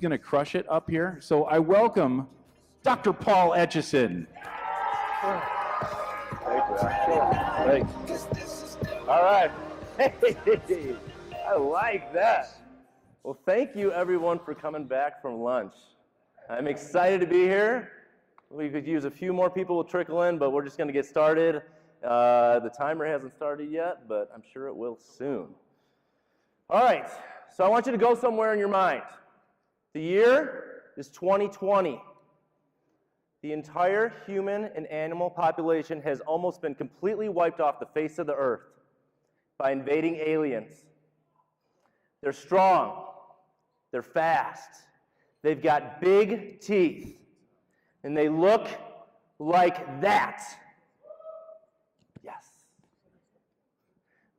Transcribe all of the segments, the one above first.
going to crush it up here. So I welcome Dr. Paul Etchison. Thanks. All right. Hey, I like that. Well, thank you everyone for coming back from lunch. I'm excited to be here. We could use a few more people will trickle in, but we're just going to get started. The timer hasn't started yet, but I'm sure it will soon. All right, so I want you to go somewhere in your mind. The year is 2020. The entire human and animal population has almost been completely wiped off the face of the earth by invading aliens. They're strong, they're fast, they've got big teeth, and they look like that. Yes.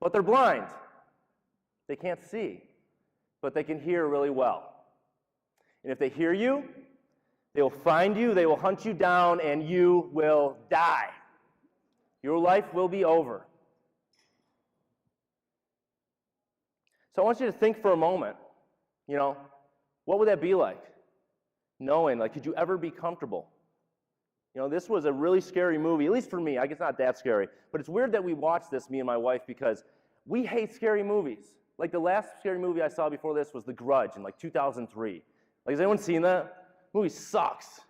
But they're blind. They can't see, but they can hear really well. And if they hear you, they will find you, they will hunt you down, and you will die. Your life will be over. So I want you to think for a moment, what would that be like? Knowing, could you ever be comfortable? This was a really scary movie, at least for me. I guess not that scary, but it's weird that we watched this, me and my wife, because we hate scary movies. Like the last scary movie I saw before this was The Grudge in 2003. Has anyone seen that? The movie sucks.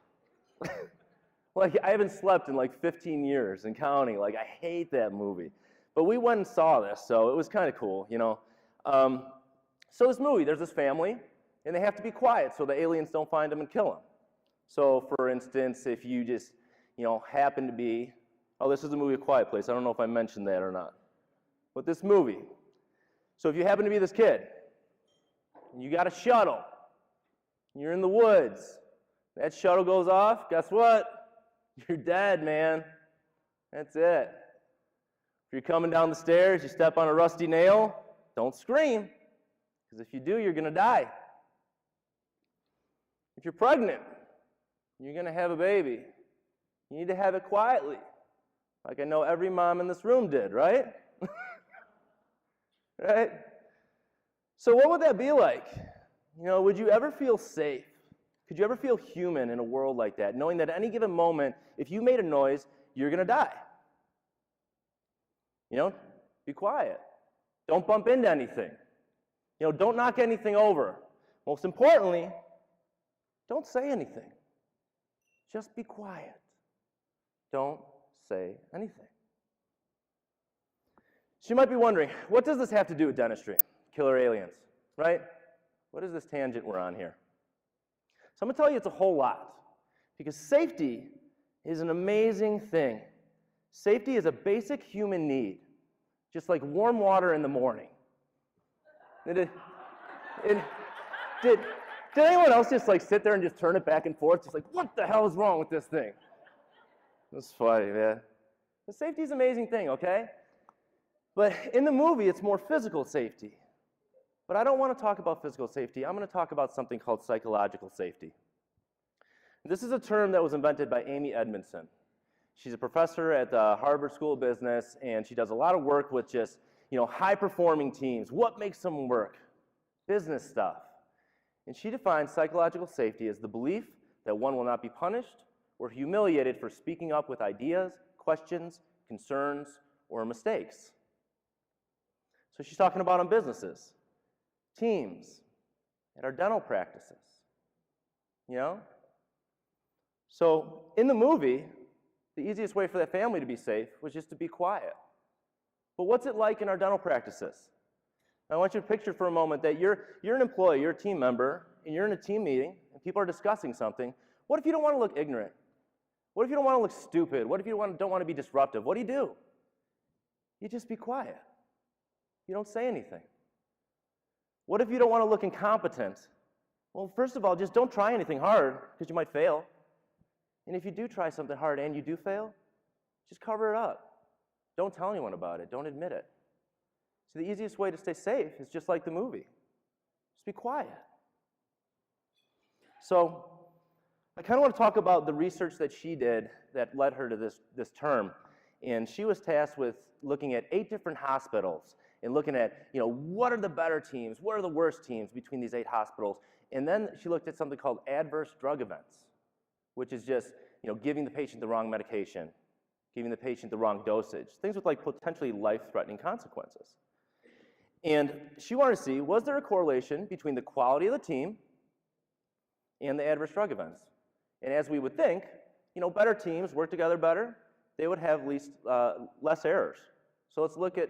I haven't slept in 15 years and counting. I hate that movie. But we went and saw this, so it was kind of cool, So this movie, there's this family, and they have to be quiet so the aliens don't find them and kill them. So, for instance, if you just, happen to be, this is a movie, A Quiet Place. I don't know if I mentioned that or not. But this movie, so if you happen to be this kid, and you got a shuttle, and you're in the woods, that shuttle goes off, guess what? You're dead, man. That's it. If you're coming down the stairs, you step on a rusty nail, don't scream, because if you do, you're going to die. If you're pregnant, you're going to have a baby. You need to have it quietly, like I know every mom in this room did, right? Right? So what would that be like? Would you ever feel safe? Could you ever feel human in a world like that, knowing that at any given moment, if you made a noise, you're going to die? Be quiet. Don't bump into anything. Don't knock anything over. Most importantly, don't say anything. Just be quiet. Don't say anything. So you might be wondering, what does this have to do with dentistry? Killer aliens, right? What is this tangent we're on here? So I'm going to tell you it's a whole lot, because safety is an amazing thing. Safety is a basic human need, just like warm water in the morning. Did anyone else just sit there and just turn it back and forth, just what the hell is wrong with this thing? That's funny, man. The safety is an amazing thing, okay? But in the movie, it's more physical safety. But I don't want to talk about physical safety. I'm going to talk about something called psychological safety. This is a term that was invented by Amy Edmondson. She's a professor at the Harvard School of Business, and she does a lot of work with just, high-performing teams. What makes them work? Business stuff. And she defines psychological safety as the belief that one will not be punished or humiliated for speaking up with ideas, questions, concerns, or mistakes. So she's talking about on businesses, teams, at our dental practices, So in the movie, the easiest way for that family to be safe was just to be quiet. But what's it like in our dental practices? I want you to picture for a moment that you're an employee, you're a team member, and you're in a team meeting, and people are discussing something. What if you don't want to look ignorant? What if you don't want to look stupid? What if you don't want to be disruptive? What do? You just be quiet. You don't say anything. What if you don't want to look incompetent? Well, first of all, just don't try anything hard, because you might fail. And if you do try something hard and you do fail, just cover it up. Don't tell anyone about it. Don't admit it. So the easiest way to stay safe is just like the movie. Just be quiet. So I kind of want to talk about the research that she did that led her to this term. And she was tasked with looking at 8 different hospitals and looking at, what are the better teams, what are the worst teams between these 8 hospitals. And then she looked at something called adverse drug events, which is just, giving the patient the wrong medication, giving the patient the wrong dosage, things with like potentially life-threatening consequences. And she wanted to see, was there a correlation between the quality of the team and the adverse drug events? And as we would think, better teams work together better, they would have less errors. So let's look at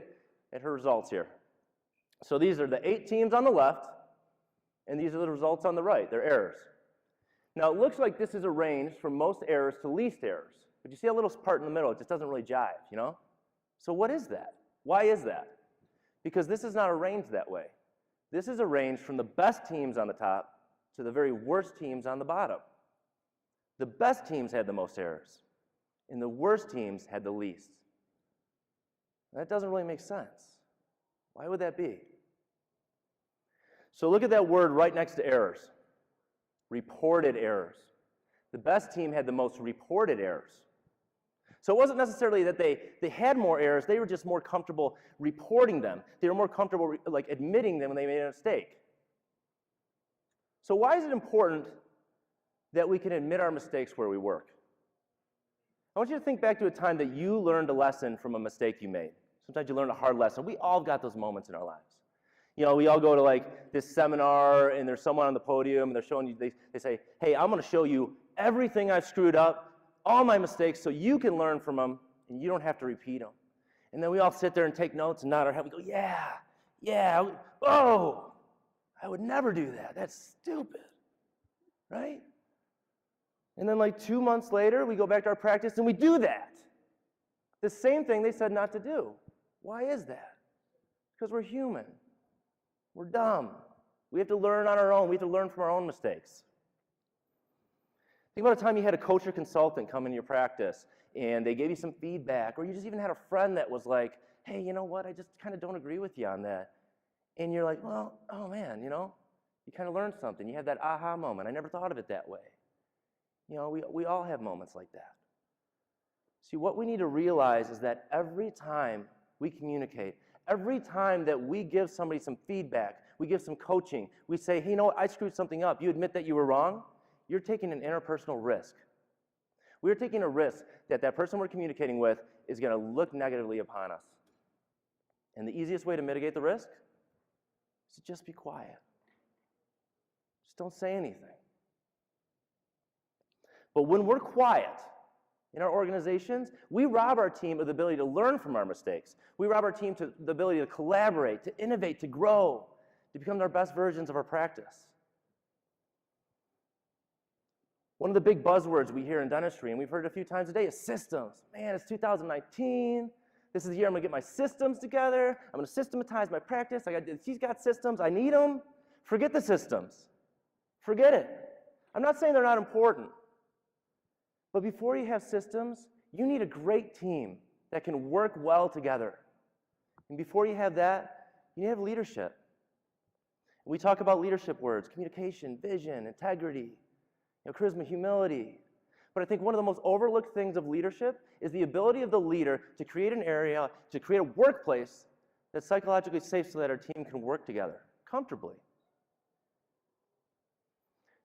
her results here. So these are the 8 teams on the left, and these are the results on the right, their errors. Now it looks like this is arranged from most errors to least errors, but you see a little part in the middle, it just doesn't really jive, So what is that? Why is that? Because this is not arranged that way. This is arranged from the best teams on the top to the very worst teams on the bottom. The best teams had the most errors, and the worst teams had the least. That doesn't really make sense. Why would that be? So look at that word right next to errors. Reported errors. The best team had the most reported errors. So it wasn't necessarily that they had more errors, they were just more comfortable reporting them. They were more comfortable admitting them when they made a mistake. So why is it important that we can admit our mistakes where we work? I want you to think back to a time that you learned a lesson from a mistake you made. Sometimes you learn a hard lesson. We all got those moments in our lives. We all go to this seminar and there's someone on the podium and they're showing you, they say, hey, I'm going to show you everything I've screwed up, all my mistakes, so you can learn from them and you don't have to repeat them. And then we all sit there and take notes and nod our head. We go, yeah, oh, I would never do that. That's stupid, right? And then 2 months later, we go back to our practice and we do that. The same thing they said not to do. Why is that? Because we're human. We're dumb. We have to learn on our own. We have to learn from our own mistakes. Think about a time you had a coach or consultant come into your practice and they gave you some feedback, or you just even had a friend that was like, hey, you know what, I just kind of don't agree with you on that. And you're like, well, oh man, you kind of learned something. You had that aha moment. I never thought of it that way. We all have moments like that. See, what we need to realize is that every time we communicate, every time that we give somebody some feedback, we give some coaching, we say, hey, I screwed something up. You admit that you were wrong, you're taking an interpersonal risk. We're taking a risk that that person we're communicating with is going to look negatively upon us. And the easiest way to mitigate the risk is to just be quiet. Just don't say anything. But when we're quiet in our organizations, we rob our team of the ability to learn from our mistakes. We rob our team of the ability to collaborate, to innovate, to grow, to become our best versions of our practice. One of the big buzzwords we hear in dentistry, and we've heard it a few times a day, is systems. Man, it's 2019. This is the year I'm going to get my systems together. I'm going to systematize my practice. She's got systems. I need them. Forget the systems. Forget it. I'm not saying they're not important. But before you have systems, you need a great team that can work well together. And before you have that, you need to have leadership. We talk about leadership words: communication, vision, integrity, charisma, humility. But I think one of the most overlooked things of leadership is the ability of the leader to create an area, to create a workplace that's psychologically safe so that our team can work together comfortably.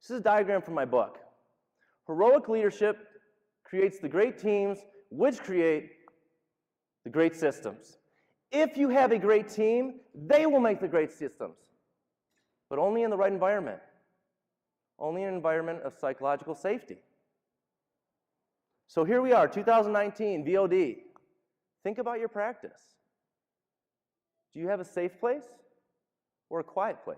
This is a diagram from my book. Heroic leadership creates the great teams, which create the great systems. If you have a great team, they will make the great systems, but only in the right environment. Only in an environment of psychological safety. So here we are, 2019, VOD. Think about your practice. Do you have a safe place or a quiet place?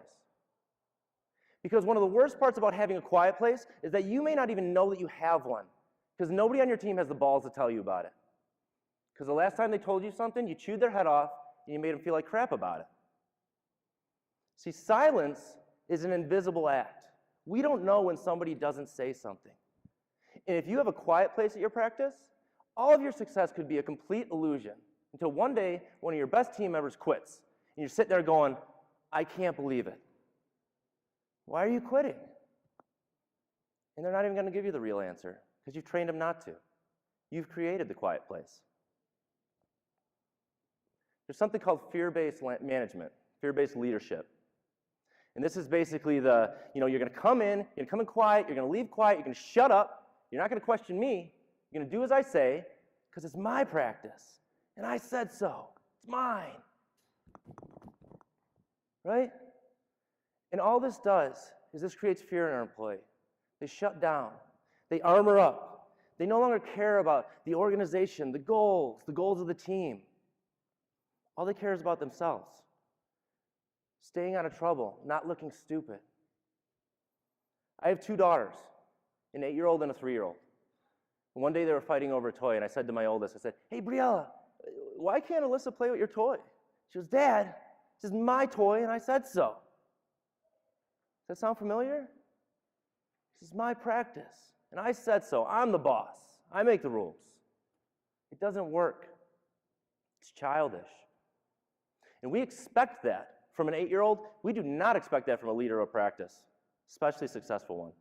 Because one of the worst parts about having a quiet place is that you may not even know that you have one, because nobody on your team has the balls to tell you about it. Because the last time they told you something, you chewed their head off and you made them feel like crap about it. See, silence is an invisible act. We don't know when somebody doesn't say something. And if you have a quiet place at your practice, all of your success could be a complete illusion until one day one of your best team members quits. And you're sitting there going, I can't believe it. Why are you quitting? And they're not even going to give you the real answer because you've trained them not to. You've created the quiet place. there's something called fear-based management, fear-based leadership. And this is basically the, you're going to come in quiet, you're going to leave quiet, you're going to shut up, you're not going to question me, you're going to do as I say, because it's my practice, and I said so. It's mine. Right? And all this does is this creates fear in our employee. They shut down. They armor up. They no longer care about the organization, the goals of the team. All they care is about themselves. Staying out of trouble, not looking stupid. I have 2 daughters, an 8-year-old and a 3-year-old. One day they were fighting over a toy, and I said to my oldest, I said, "Hey, Briella, why can't Alyssa play with your toy?" She goes, "Dad, this is my toy, and I said so." Does that sound familiar? This is my practice, and I said so. I'm the boss. I make the rules. It doesn't work. It's childish. And we expect that from an 8-year-old. We do not expect that from a leader of practice, especially a successful one.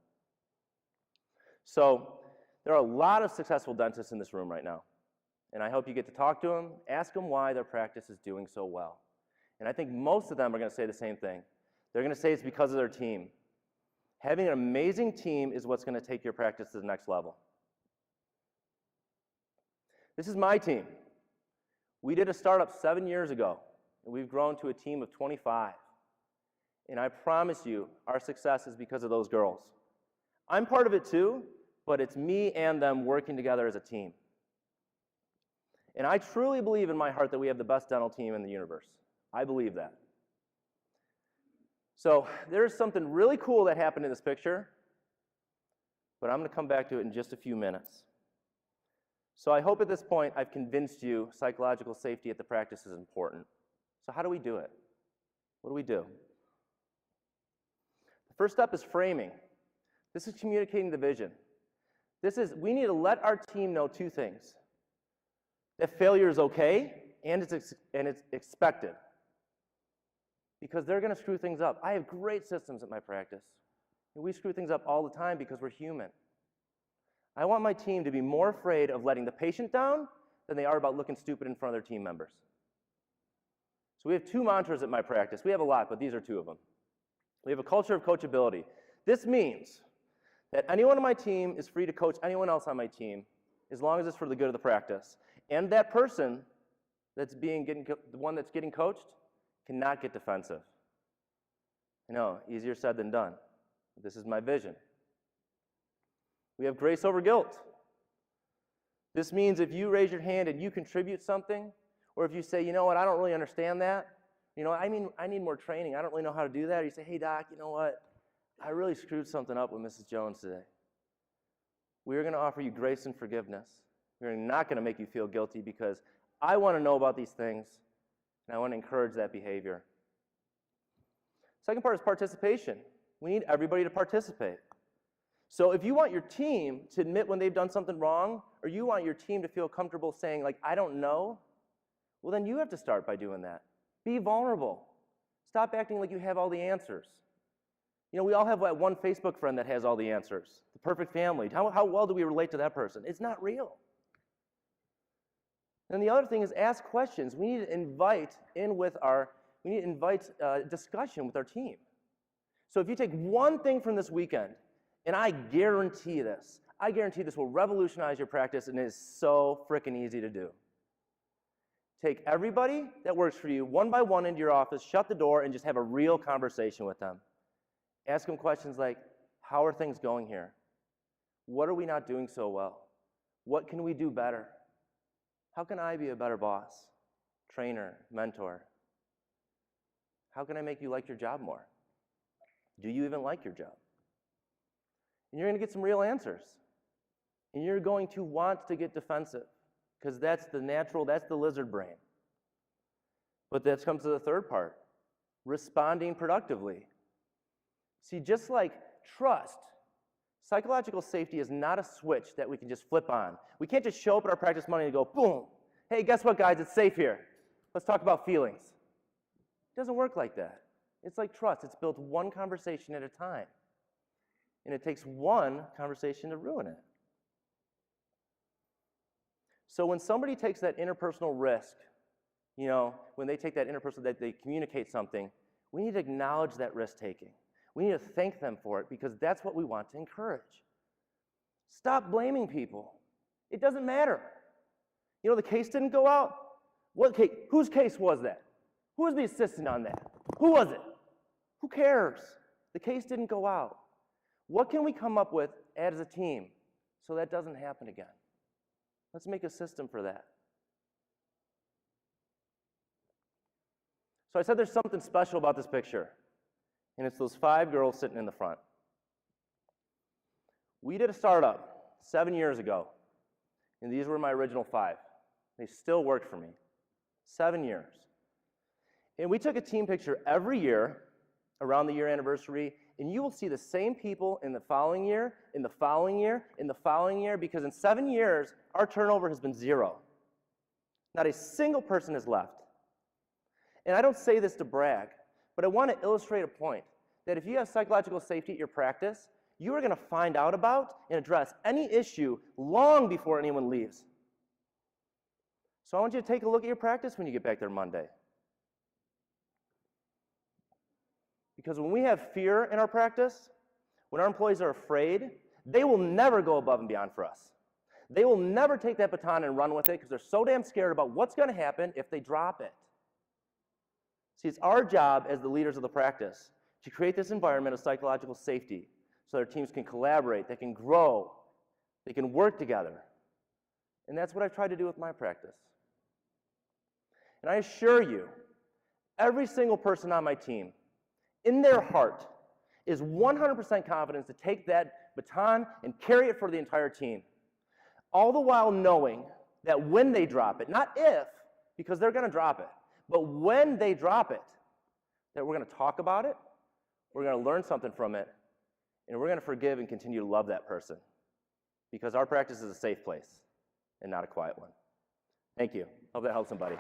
So there are a lot of successful dentists in this room right now, and I hope you get to talk to them, ask them why their practice is doing so well. And I think most of them are going to say the same thing. They're going to say it's because of their team. Having an amazing team is what's going to take your practice to the next level. This is my team. We did a startup 7 years ago, and we've grown to a team of 25. And I promise you, our success is because of those girls. I'm part of it too, but it's me and them working together as a team. And I truly believe in my heart that we have the best dental team in the universe. I believe that. So there's something really cool that happened in this picture, but I'm going to come back to it in just a few minutes. So I hope at this point I've convinced you psychological safety at the practice is important. So how do we do it? What do we do? The first step is framing. This is communicating the vision. We need to let our team know 2 things. That failure is okay, and it's expected. Because they're going to screw things up. I have great systems at my practice. And we screw things up all the time because we're human. I want my team to be more afraid of letting the patient down than they are about looking stupid in front of their team members. So we have 2 mantras at my practice. We have a lot, but these are 2 of them. We have a culture of coachability. This means that anyone on my team is free to coach anyone else on my team as long as it's for the good of the practice. And that person the one that's getting coached cannot get defensive. I know, easier said than done. This is my vision. We have grace over guilt. This means if you raise your hand and you contribute something, or if you say, "You know what, I don't really understand that. I need more training. I don't really know how to do that." Or you say, "Hey, Doc, you know what? I really screwed something up with Mrs. Jones today." We're going to offer you grace and forgiveness. We're not going to make you feel guilty because I want to know about these things, and I want to encourage that behavior. Second part is participation. We need everybody to participate. So if you want your team to admit when they've done something wrong, or you want your team to feel comfortable saying, like, "I don't know," well, then you have to start by doing that. Be vulnerable. Stop acting like you have all the answers. We all have that one Facebook friend that has all the answers. The perfect family. How well do we relate to that person? It's not real. And the other thing is ask questions. We need to invite discussion with our team. So if you take one thing from this weekend, and I guarantee this will revolutionize your practice, and it is so freaking easy to do. Take everybody that works for you one by one into your office, shut the door, and just have a real conversation with them. Ask them questions like, how are things going here? What are we not doing so well? What can we do better? How can I be a better boss, trainer, mentor? How can I make you like your job more? Do you even like your job? And you're going to get some real answers. And you're going to want to get defensive because that's the lizard brain. But that comes to the third part, responding productively. See, just like trust, psychological safety is not a switch that we can just flip on. We can't just show up at our practice Monday and go, boom, hey, guess what, guys, it's safe here. Let's talk about feelings. It doesn't work like that. It's like trust. It's built one conversation at a time. And it takes one conversation to ruin it. So when somebody takes that interpersonal risk, you know, when they take that interpersonal, that they communicate something, we need to acknowledge that risk-taking. We need to thank them for it because that's what we want to encourage. Stop blaming people. It doesn't matter. You know, the case didn't go out. What case? Whose case was that? Who was the assistant on that? Who was it? Who cares? The case didn't go out. What can we come up with as a team so that doesn't happen again? Let's make a system for that. So I said there's something special about this picture, and it's those 5 girls sitting in the front. We did a startup 7 years ago, and these were my original 5. They still worked for me. 7 years. And we took a team picture every year around the year anniversary, and you will see the same people in the following year, in the following year, in the following year, because in 7 years, our turnover has been 0. Not a single person has left. And I don't say this to brag, but I want to illustrate a point that if you have psychological safety at your practice, you are going to find out about and address any issue long before anyone leaves. So I want you to take a look at your practice when you get back there Monday. Because when we have fear in our practice, when our employees are afraid, they will never go above and beyond for us. They will never take that baton and run with it because they're so damn scared about what's going to happen if they drop it. See, it's our job as the leaders of the practice to create this environment of psychological safety so their teams can collaborate, they can grow, they can work together. And that's what I've tried to do with my practice. And I assure you, every single person on my team, in their heart, is 100% confident to take that baton and carry it for the entire team. All the while knowing that when they drop it, not if, because they're going to drop it, but when they drop it, that we're going to talk about it, we're going to learn something from it, and we're going to forgive and continue to love that person. Because our practice is a safe place and not a quiet one. Thank you. Hope that helps somebody.